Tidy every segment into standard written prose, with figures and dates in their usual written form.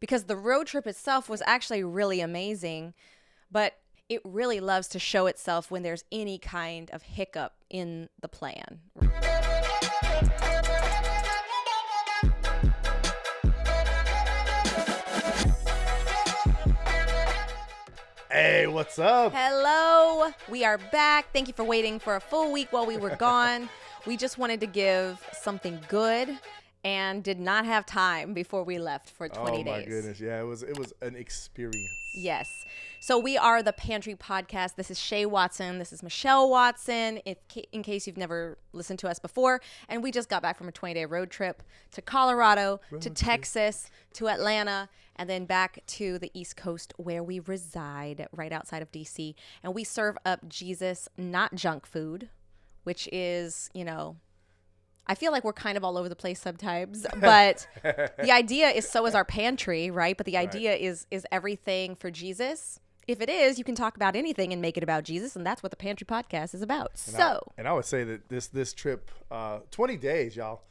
because the road trip itself was actually really amazing, but it really loves to show itself when there's any kind of hiccup in the plan. Hey, what's up? Hello, we are back. Thank you for waiting for a full week while we were gone. We just wanted to give something good and did not have time before we left for 20 days. Oh my goodness, yeah, it was an experience. Yes. So we are the Pantry Podcast. This is Shay Watson. This is Michelle Watson, in case you've never listened to us before. And we just got back from a 20-day road trip to Colorado, to Texas, to Atlanta, and then back to the East Coast where we reside right outside of DC. And we serve up Jesus, not junk food, which is, I feel like we're kind of all over the place sometimes, but the idea is so is our pantry, right? But the idea is everything for Jesus. If it is, you can talk about anything and make it about Jesus, and that's what the Pantry Podcast is about. And I would say that this trip, 20 days, y'all.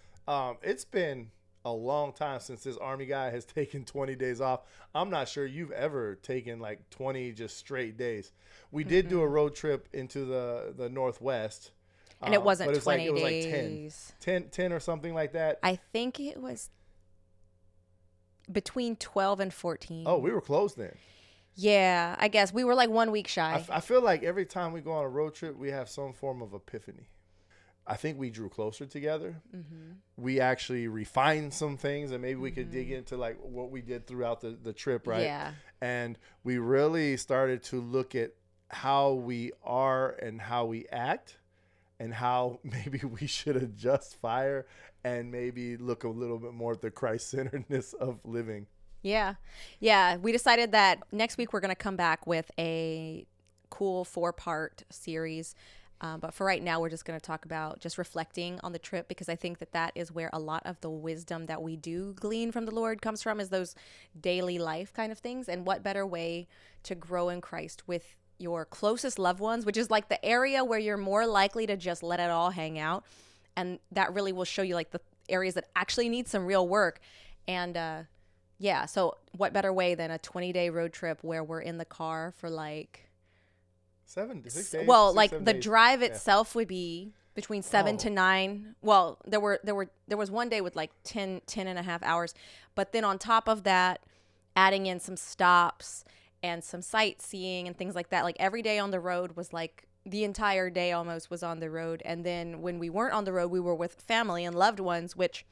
It's been a long time since this Army guy has taken 20 days off. I'm not sure you've ever taken like 20 just straight days. We did do a road trip into the Northwest. And it wasn't 20 it was days. Like 10 or something like that. I think it was between 12 and 14. Oh, we were close then. Yeah, I guess. We were like 1 week shy. I feel like every time we go on a road trip, we have some form of epiphany. I think we drew closer together. Mm-hmm. We actually refined some things, and maybe we could dig into like what we did throughout the trip, right? Yeah. And we really started to look at how we are and how we act, and how maybe we should adjust fire and maybe look a little bit more at the Christ-centeredness of living. Yeah. Yeah. We decided that next week we're going to come back with a cool 4-part series. But for right now, we're just going to talk about just reflecting on the trip, because I think that is where a lot of the wisdom that we do glean from the Lord comes from, is those daily life kind of things. And what better way to grow in Christ with your closest loved ones, which is like the area where you're more likely to just let it all hang out. And that really will show you like the areas that actually need some real work. And yeah, so what better way than a 20-day road trip where we're in the car for like 6 days. Well, like the days. drive itself would be between 7 to 9. Well, there was one day with like 10 and a half hours. But then on top of that, adding in some stops and some sightseeing and things like that. Like every day on the road was like the entire day almost was on the road. And then when we weren't on the road, we were with family and loved ones, which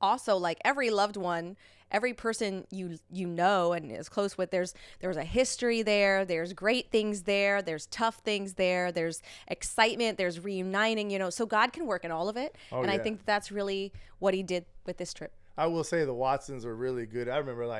also like every loved one, every person you know and is close with, there was a history there. There's great things there. There's tough things there. There's excitement. There's reuniting, so God can work in all of it. Oh, and I yeah. think that's really what he did with this trip. I will say the Watsons were really good. I remember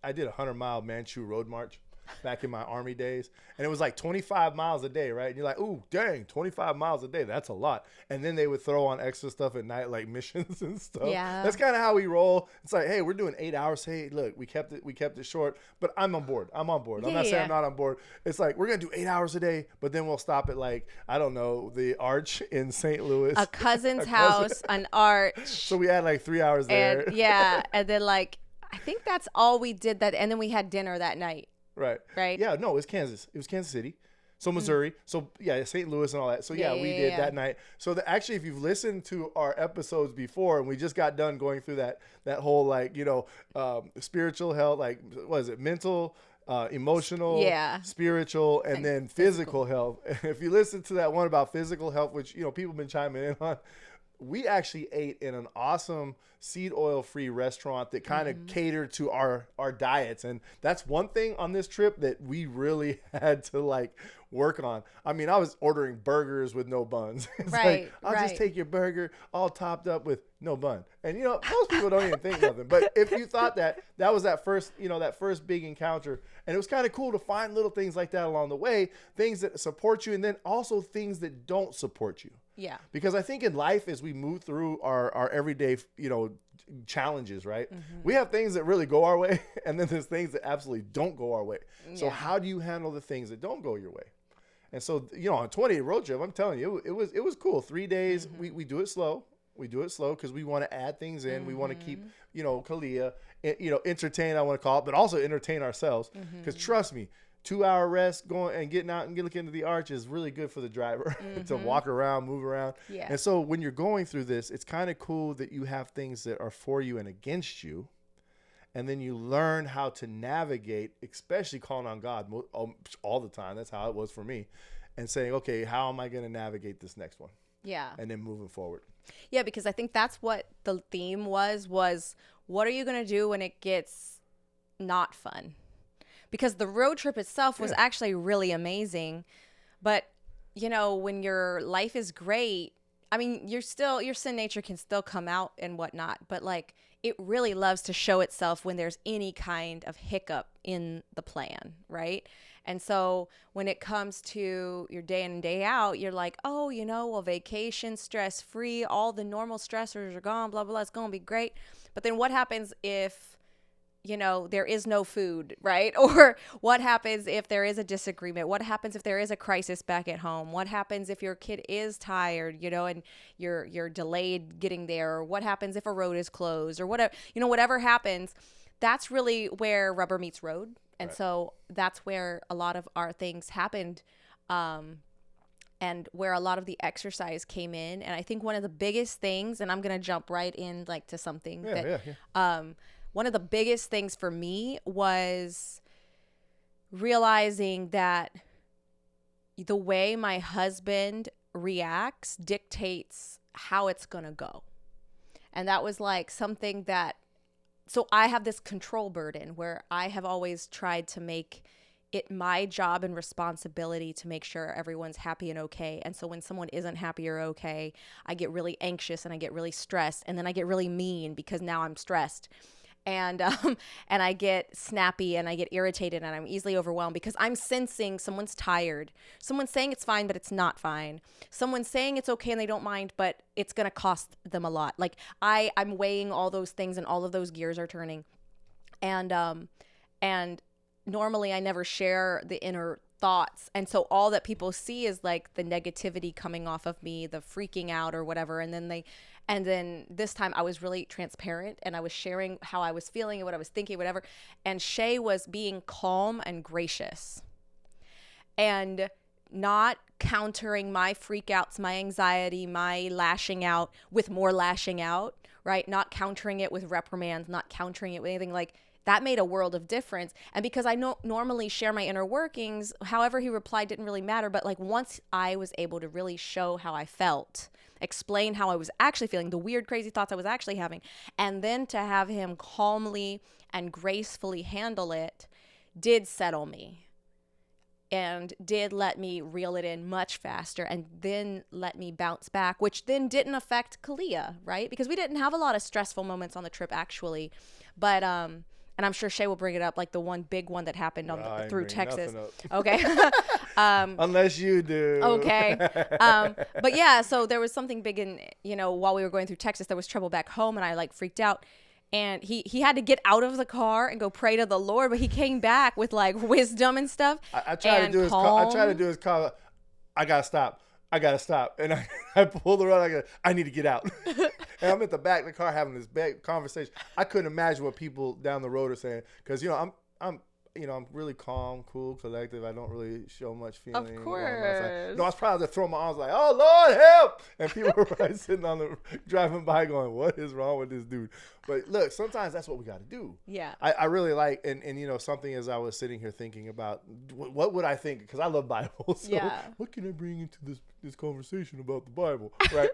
I did a 100-mile Manchu road march back in my Army days, and it was like 25 miles a day, right? And you're like, ooh, dang, 25 miles a day, that's a lot. And then they would throw on extra stuff at night, like missions and stuff. Yeah. That's kind of how we roll. It's like, hey, we're doing 8 hours. Hey, look, we kept it short, but I'm on board. I'm not saying I'm not on board. It's like, we're going to do 8 hours a day, but then we'll stop at like, I don't know, the Arch in St. Louis. A cousin's house, an arch. So we had like 3 hours there. And yeah, and then like I think that's all we did and then we had dinner that night. Right. Yeah, no, it was Kansas. It was Kansas City. So Missouri. So yeah, St. Louis and all that. So yeah, we did that night. So actually, if you've listened to our episodes before, and we just got done going through that whole like, spiritual health, like what is it? Mental, emotional, spiritual, and then physical health. If you listen to that one about physical health, which, people have been chiming in on, we actually ate in an awesome seed oil free restaurant that kind of catered to our diets. And that's one thing on this trip that we really had to like work on. I mean, I was ordering burgers with no buns. It's like, I'll just take your burger all topped up with no bun. And, most people don't even think nothing. But if you thought that was that first big encounter. And it was kind of cool to find little things like that along the way, things that support you, and then also things that don't support you. Yeah. Because I think in life, as we move through our everyday, challenges, right? We have things that really go our way, and then there's things that absolutely don't go our way. So how do you handle the things that don't go your way? And so, on a 20-day road trip, I'm telling you, it was cool. 3 days, we do it slow. We do it slow because we want to add things in. We want to keep, Kalia, entertain, I want to call it, but also entertain ourselves. Because trust me, 2-hour rest, going and getting out and looking into the arch is really good for the driver to walk around, move around. Yeah. And so when you're going through this, it's kind of cool that you have things that are for you and against you. And then you learn how to navigate, especially calling on God all the time. That's how it was for me. And saying, okay, how am I going to navigate this next one? Yeah. And then moving forward. Yeah, because I think that's what the theme was what are you going to do when it gets not fun? Because the road trip itself was actually really amazing. But, when your life is great, I mean, your sin nature can still come out and whatnot. But like, it really loves to show itself when there's any kind of hiccup in the plan, right? And so when it comes to your day in and day out, you're like, oh, vacation, stress-free, all the normal stressors are gone, blah, blah, blah, it's going to be great. But then what happens if, there is no food, right? Or what happens if there is a disagreement? What happens if there is a crisis back at home? What happens if your kid is tired, and you're delayed getting there? Or what happens if a road is closed or whatever, whatever happens, that's really where rubber meets road. And right. So that's where a lot of our things happened, and where a lot of the exercise came in. And I think one of the biggest things, and I'm going to jump right in like to something one of the biggest things for me was realizing that the way my husband reacts dictates how it's going to go. And that was like something so I have this control burden where I have always tried to make it my job and responsibility to make sure everyone's happy and okay. And so when someone isn't happy or okay, I get really anxious and I get really stressed, and then I get really mean because now I'm stressed. And I get snappy and I get irritated and I'm easily overwhelmed because I'm sensing someone's tired. Someone's saying it's fine, but it's not fine. Someone's saying it's okay and they don't mind, but it's going to cost them a lot. Like I'm weighing all those things and all of those gears are turning. And normally I never share the inner thoughts. And so all that people see is like the negativity coming off of me, the freaking out or whatever. And then this time I was really transparent and I was sharing how I was feeling and what I was thinking, whatever. And Shay was being calm and gracious and not countering my freakouts, my anxiety, my lashing out with more lashing out, right? Not countering it with reprimands, not countering it with anything like that. Made a world of difference. And because I normally share my inner workings, however he replied didn't really matter. But like once I was able to really show how I felt, explain how I was actually feeling, the weird, crazy thoughts I was actually having, and then to have him calmly and gracefully handle it did settle me and did let me reel it in much faster and then let me bounce back, which then didn't affect Kalia, right? Because we didn't have a lot of stressful moments on the trip actually. But and I'm sure Shay will bring it up, like the one big one that happened through Texas. Okay. Unless you do. Okay. But yeah, so there was something big in, while we were going through Texas, there was trouble back home and I like freaked out. And he had to get out of the car and go pray to the Lord, but he came back with like wisdom and stuff. I try to do his call. I gotta stop. And I pull the rug. I need to get out. And I'm at the back of the car having this big conversation. I couldn't imagine what people down the road are saying because I'm really calm, cool, collective. I don't really show much feeling. Of course. No, I was probably to throw my arms like, oh Lord, help! And people were right sitting on the driving by going, what is wrong with this dude? But look, sometimes that's what we got to do. Yeah. I really like, and something as I was sitting here thinking about, what would I think? Because I love Bible. So what can I bring into this conversation about the Bible? Right?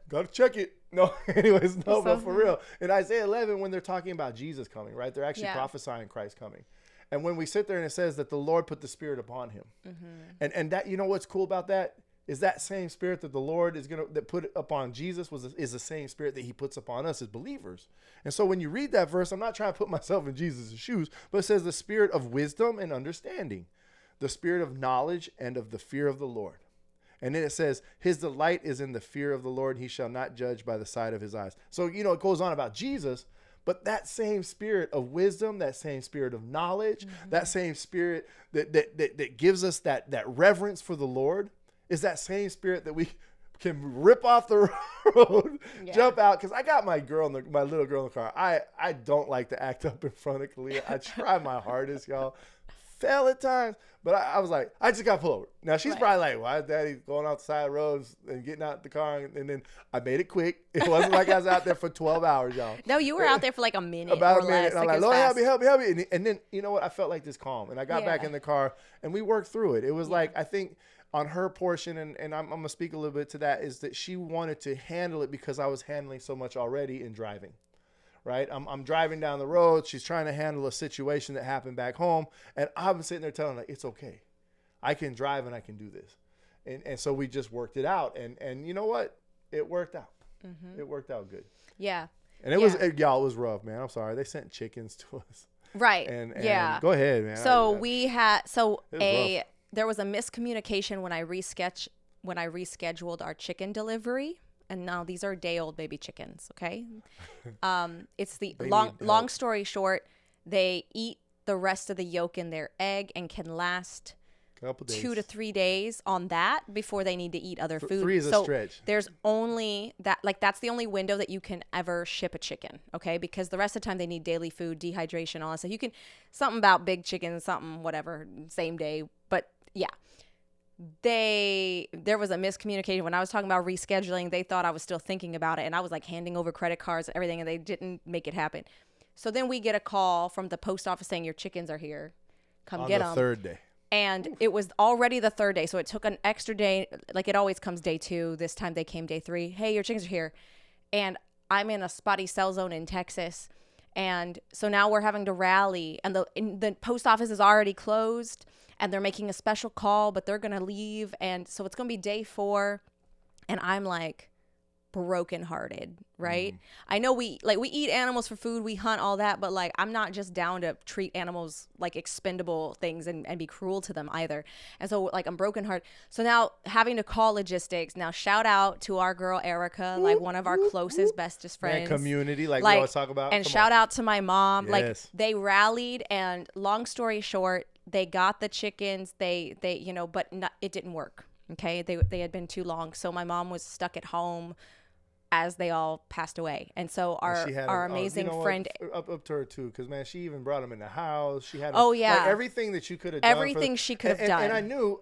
Got to check it. No, anyways, but for real. In Isaiah 11, when they're talking about Jesus coming, right? They're actually prophesying Christ coming. And when we sit there and it says that the Lord put the Spirit upon him. Mm-hmm. And that, what's cool about that is that same Spirit that the Lord that put upon Jesus is the same Spirit that he puts upon us as believers. And so when you read that verse, I'm not trying to put myself in Jesus' shoes, but it says the Spirit of wisdom and understanding, the Spirit of knowledge and of the fear of the Lord. And then it says, his delight is in the fear of the Lord. He shall not judge by the sight of his eyes. So, it goes on about Jesus, but that same Spirit of wisdom, that same Spirit of knowledge, that same Spirit that gives us that reverence for the Lord is that same Spirit that we can rip off the road, Yeah. jump out. Because I got my little girl in the car. I don't like to act up in front of Kalia. I try my hardest, y'all. Fell at times, but I was like, I just got pulled over. Now she's Right. probably like, why is Daddy going out the side roads and getting out the car? And then I made it quick. It wasn't like I was out there for 12 hours, y'all. No, you were out there for like a minute About or a minute. less. And I'm Like, like, it was Lord, help fast. me, help me, help me. And then, you know what? I felt like this calm. And I got back Yeah. in the car and we worked through it. It was Yeah. like, I think on her portion, and I'm going to speak a little bit to that, is that she wanted to handle it because I was handling so much already in driving. Right? I'm driving down the road. She's trying to handle a situation that happened back home. And I'm sitting there telling her, it's okay. I can drive and I can do this. And so we just worked it out. And you know what? It worked out. Mm-hmm. It worked out good. Yeah. And it was, y'all, it was rough, man. I'm sorry. They sent chickens to us. Right. And yeah. Go ahead, man. So It was there was a miscommunication when I rescheduled our chicken delivery. And now these are day-old baby chickens, okay? It's the They long need long help. story short, they eat the rest of the yolk in their egg and can last couple days. 2 to 3 days on that before they need to eat other food. 3 is a so stretch. There's only that, like, that's the only window that you can ever ship a chicken, okay? Because the rest of the time they need daily food, dehydration, all that stuff. You can, something about big chickens, something, whatever, same day. But yeah, there was a miscommunication when I was talking about rescheduling. They thought I was still thinking about it, and I was like handing over credit cards and everything, and they didn't make it happen. So then we get a call from the post office saying your chickens are here. Come On get the them. third day. And it was already the third day, so it took an extra day. Like, it always comes day 2. This time they came day 3. Hey, your chickens are here. And I'm in a spotty cell zone in Texas. And so now we're having to rally. And the post office is already closed. And they're making a special call, but they're going to leave. And so it's going to be day 4. And I'm like brokenhearted, right? I know we eat animals for food, we hunt, all that, but like, I'm not just down to treat animals like expendable things and be cruel to them either. And so like, I'm brokenhearted. So now having to call logistics. Now shout out to our girl Erica, like one of our closest, bestest friends. Man, community, like we always talk about. And Come shout on. out to my mom. Like, Yes. they rallied, and long story short, they got the chickens. They but it didn't work. Okay, they had been too long, so my mom was stuck at home as they all passed away. And so our amazing friend, up to her too, because man, she even brought them in the house. She had Oh, yeah. like, everything that you could have done. Everything she could have done.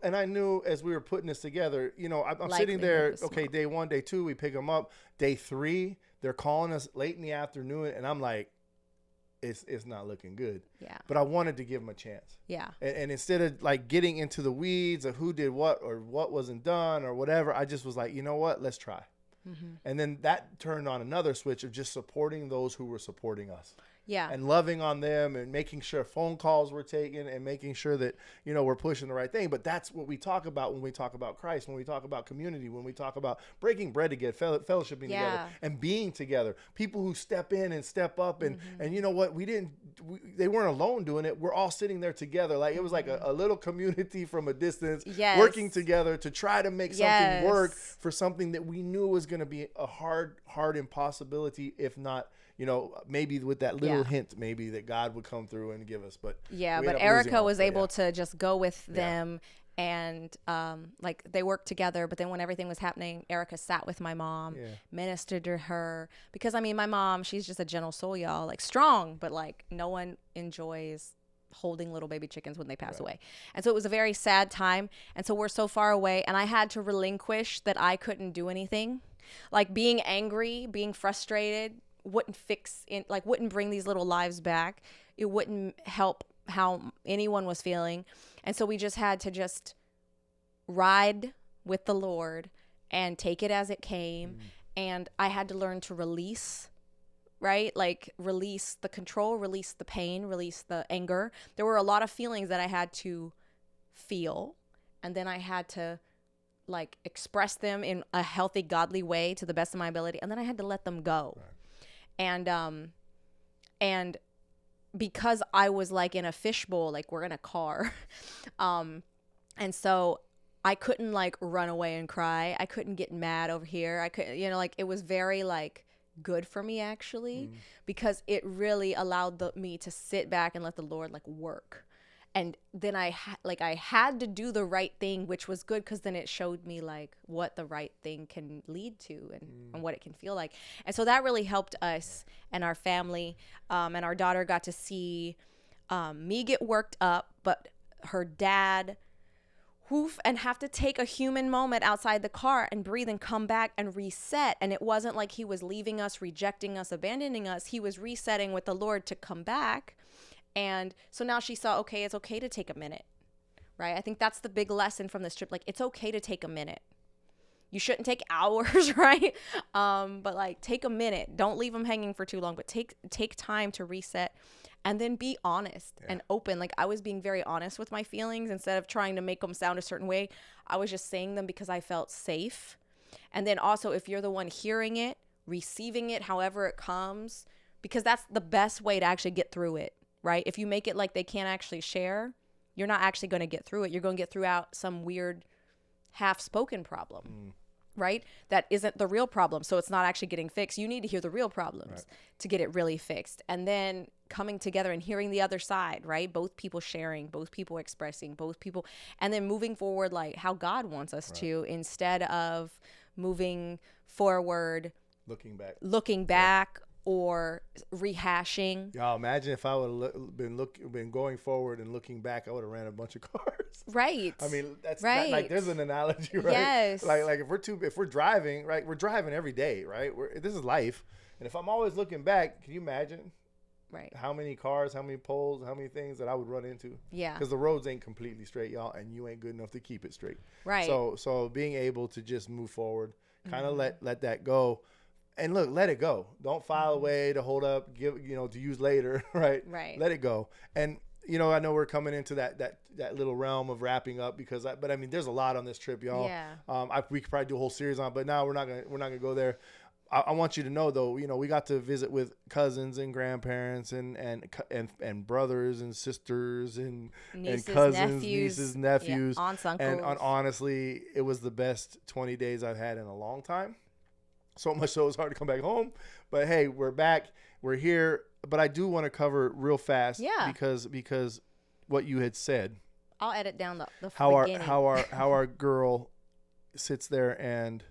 And I knew as we were putting this together, you know, I'm sitting Likelihood there. was Okay, small. day 1, day 2, we pick them up. Day 3, they're calling us late in the afternoon, and I'm like, it's not looking good. Yeah. But I wanted to give them a chance. Yeah. And instead of like getting into the weeds of who did what or what wasn't done or whatever, I just was like, you know what, let's try. Mm-hmm. And then that turned on another switch of just supporting those who were supporting us. Yeah. And loving on them and making sure phone calls were taken and making sure that, you know, we're pushing the right thing. But that's what we talk about when we talk about Christ, when we talk about community, when we talk about breaking bread together, fellowshipping together Yeah. and being together. People who step in and step up and you know what, they weren't alone doing it. We're all sitting there together. Like it was like a little community from a distance Yes. working together to try to make something work Yes. for something that we knew was going to be a hard impossibility, if not, you know, maybe with that little Yeah. hint, maybe that God would come through and give us. But Yeah, we but ended up losing Erica all, was but able yeah. to just go with them, and like, they worked together. But then when everything was happening, Erica sat with my mom, Yeah. ministered to her, because I mean, my mom, she's just a gentle soul, y'all, like strong, but like no one enjoys holding little baby chickens when they pass away. And so it was a very sad time. And so we're so far away, and I had to relinquish that I couldn't do anything. Like, being angry, being frustrated wouldn't bring these little lives back. It wouldn't help how anyone was feeling. And so we just had to just ride with the Lord and take it as it came. And I had to learn to release, right? Like, release the control, release the pain, release the anger. There were a lot of feelings that I had to feel, and then I had to like express them in a healthy, godly way to the best of my ability, and then I had to let them go. And because I was like in a fishbowl, like we're in a car, and so I couldn't like run away and cry. I couldn't get mad over here. I couldn't, like, it was very like good for me actually, because it really allowed me to sit back and let the Lord like work. And then I had to do the right thing, which was good because then it showed me like what the right thing can lead to and what it can feel like. And so that really helped us and our family. And our daughter got to see me get worked up, but her dad and have to take a human moment outside the car and breathe and come back and reset. And it wasn't like he was leaving us, rejecting us, abandoning us. He was resetting with the Lord to come back. And so now she saw, okay, it's okay to take a minute, right? I think that's the big lesson from this trip. Like, it's okay to take a minute. You shouldn't take hours, right? But like, take a minute. Don't leave them hanging for too long, but take time to reset and then be honest and open. Like, I was being very honest with my feelings instead of trying to make them sound a certain way. I was just saying them because I felt safe. And then also, if you're the one hearing it, receiving it, however it comes, because that's the best way to actually get through it. Right? If you make it like they can't actually share, you're not actually going to get through it. You're going to get throughout some weird half-spoken problem, right? That isn't the real problem. So it's not actually getting fixed. You need to hear the real problems to get it really fixed. And then coming together and hearing the other side, right? Both people sharing, both people expressing, both people, and then moving forward like how God wants us to, instead of moving forward, looking back, or rehashing. Y'all imagine if I would have been going forward and looking back, I would have ran a bunch of cars. Right. I mean, that's right. Like there's an analogy, right? Yes. Like if we're driving, right? We're driving every day, right? This is life, and if I'm always looking back, can you imagine? Right. How many cars, how many poles, how many things that I would run into? Yeah. Because the roads ain't completely straight, y'all, and you ain't good enough to keep it straight. Right. So being able to just move forward, kind of let that go. And look, let it go. Don't file away to hold up, to use later, right? Right. Let it go. And, I know we're coming into that little realm of wrapping up but I mean, there's a lot on this trip, y'all. Yeah. We could probably do a whole series on, but now we're not gonna go there. I want you to know though, we got to visit with cousins and grandparents and brothers and sisters and cousins, nieces, nephews, aunts, uncles. And honestly, it was the best 20 days I've had in a long time. So much so it's hard to come back home. But hey, we're back. We're here. But I do want to cover real fast because what you had said. I'll edit down the beginning. How our girl sits there and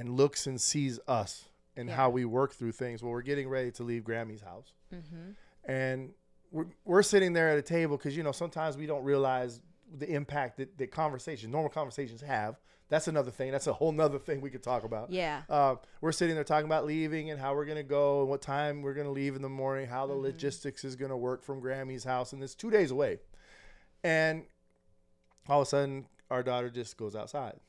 looks and sees us and how we work through things. Well, we're getting ready to leave Grammy's house. And we're sitting there at a table because, sometimes we don't realize the impact that normal conversations have. That's another thing. That's a whole nother thing we could talk about. Yeah. We're sitting there talking about leaving and how we're going to go and what time we're going to leave in the morning, how the logistics is going to work from Grammy's house. And it's 2 days away. And all of a sudden, our daughter just goes outside.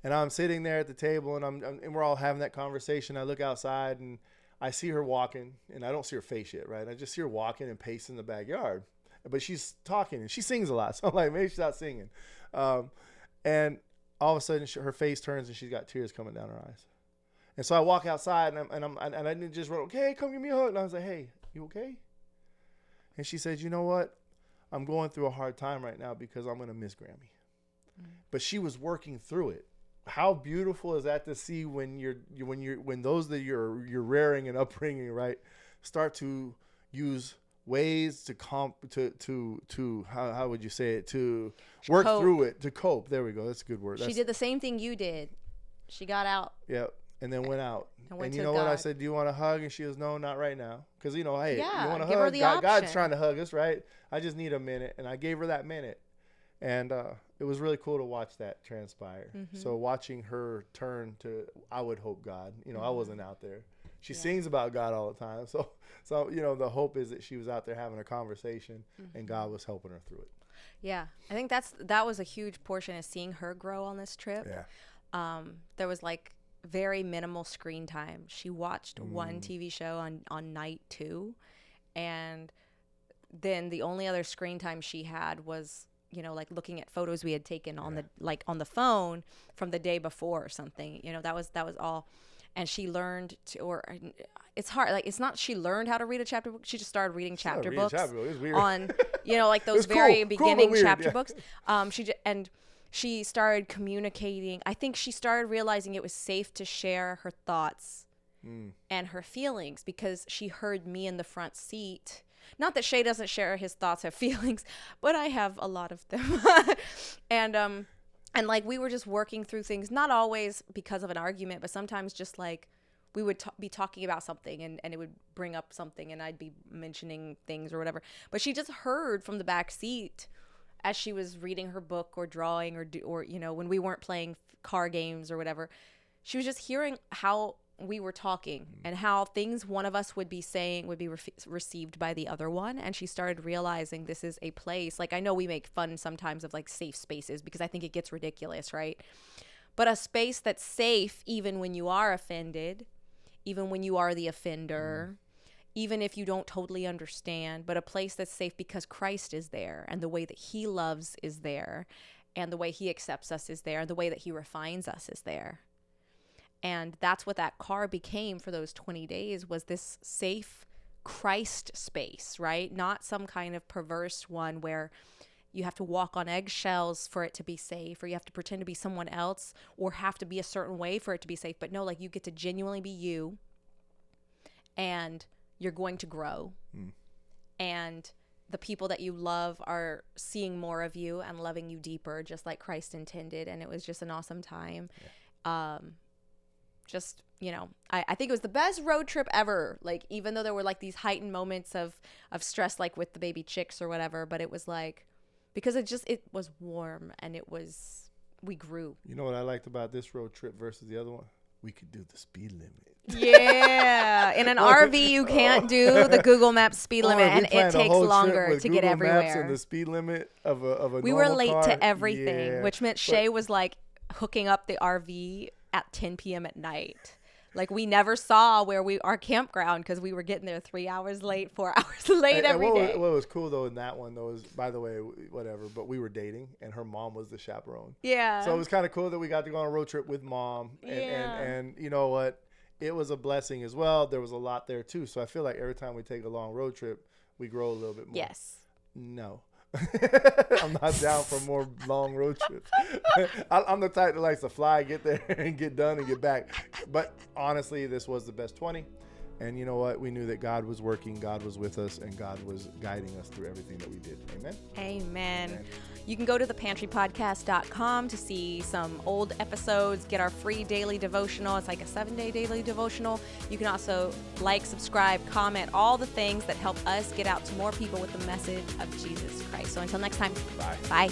And I'm sitting there at the table and we're all having that conversation. I look outside and I see her walking, and I don't see her face yet, right? I just see her walking and pacing in the backyard. But she's talking and she sings a lot. So I'm like, maybe she's not singing. And all of a sudden, her face turns and she's got tears coming down her eyes. And so I walk outside and I didn't just run, okay, come give me a hug. And I was like, hey, you okay? And she said, you know what? I'm going through a hard time right now because I'm going to miss Grammy. But she was working through it. How beautiful is that to see when those that you're rearing and upbringing, right, start to use ways to how would you say it, to work through it, to cope. There we go. That's a good word. She did the same thing you did. She got out. Yep. And then went out. And you know what? I said, do you want a hug? And she goes, no, not right now. Because, hey, you want a give hug? her the option. God's trying to hug us, right? I just need a minute. And I gave her that minute. And it was really cool to watch that transpire. So watching her turn to, I would hope God. I wasn't out there. She sings about God all the time. So the hope is that she was out there having a conversation and God was helping her through it. Yeah. I think that was a huge portion of seeing her grow on this trip. Yeah. There was like very minimal screen time. She watched one TV show on night 2. And then the only other screen time she had was, like looking at photos we had taken on the phone from the day before or something. That was all. And she learned it's hard. Like, it's not she learned how to read a chapter book. She just started reading chapter books It was weird. on, like those very beginning chapter books. She started communicating. I think she started realizing it was safe to share her thoughts and her feelings because she heard me in the front seat Not that Shay doesn't share his thoughts or feelings, but I have a lot of them. And like we were just working through things, not always because of an argument, but sometimes just like we would be talking about something and it would bring up something and I'd be mentioning things or whatever. But she just heard from the back seat as she was reading her book or drawing or you know, when we weren't playing car games or whatever, she was just hearing how we were talking and how things one of us would be saying would be received by the other one. And she started realizing this is a place, like I know we make fun sometimes of like safe spaces because I think it gets ridiculous, right? But a space that's safe even when you are offended, even when you are the offender, even if you don't totally understand, but a place that's safe because Christ is there and the way that he loves is there and the way he accepts us is there and the way that he refines us is there. And that's what that car became for those 20 days was this safe Christ space, right? Not some kind of perverse one where you have to walk on eggshells for it to be safe, or you have to pretend to be someone else, or have to be a certain way for it to be safe. But no, like you get to genuinely be you, and you're going to grow. And the people that you love are seeing more of you and loving you deeper, just like Christ intended. And it was just an awesome time. Yeah. Just, you know, I think it was the best road trip ever. Like, even though there were like these heightened moments of stress, like with the baby chicks or whatever, but it was like, because it was warm and we grew. You know what I liked about this road trip versus the other one? We could do the speed limit. Yeah. In an RV, you can't do the Google Maps speed limit, and it takes longer to get everywhere. Maps and the speed limit of a we were late car. to everything, which meant Shay was like hooking up the RV at 10 p.m. at night. Like we never saw our campground because we were getting there 3 hours late, 4 hours late every day. What was cool though in that one though is, by the way, whatever, but we were dating and her mom was the chaperone. Yeah. So it was kind of cool that we got to go on a road trip with mom. And you know what? It was a blessing as well. There was a lot there too. So I feel like every time we take a long road trip, we grow a little bit more. Yes. No. I'm not down for more long road trips. I'm the type that likes to fly, get there and get done and get back. But honestly, this was the best 20. And you know what? We knew that God was working, God was with us, and God was guiding us through everything that we did. Amen? Amen. You can go to thepantrypodcast.com to see some old episodes, get our free daily devotional. It's like a 7-day daily devotional. You can also like, subscribe, comment, all the things that help us get out to more people with the message of Jesus Christ. So until next time, bye. Bye.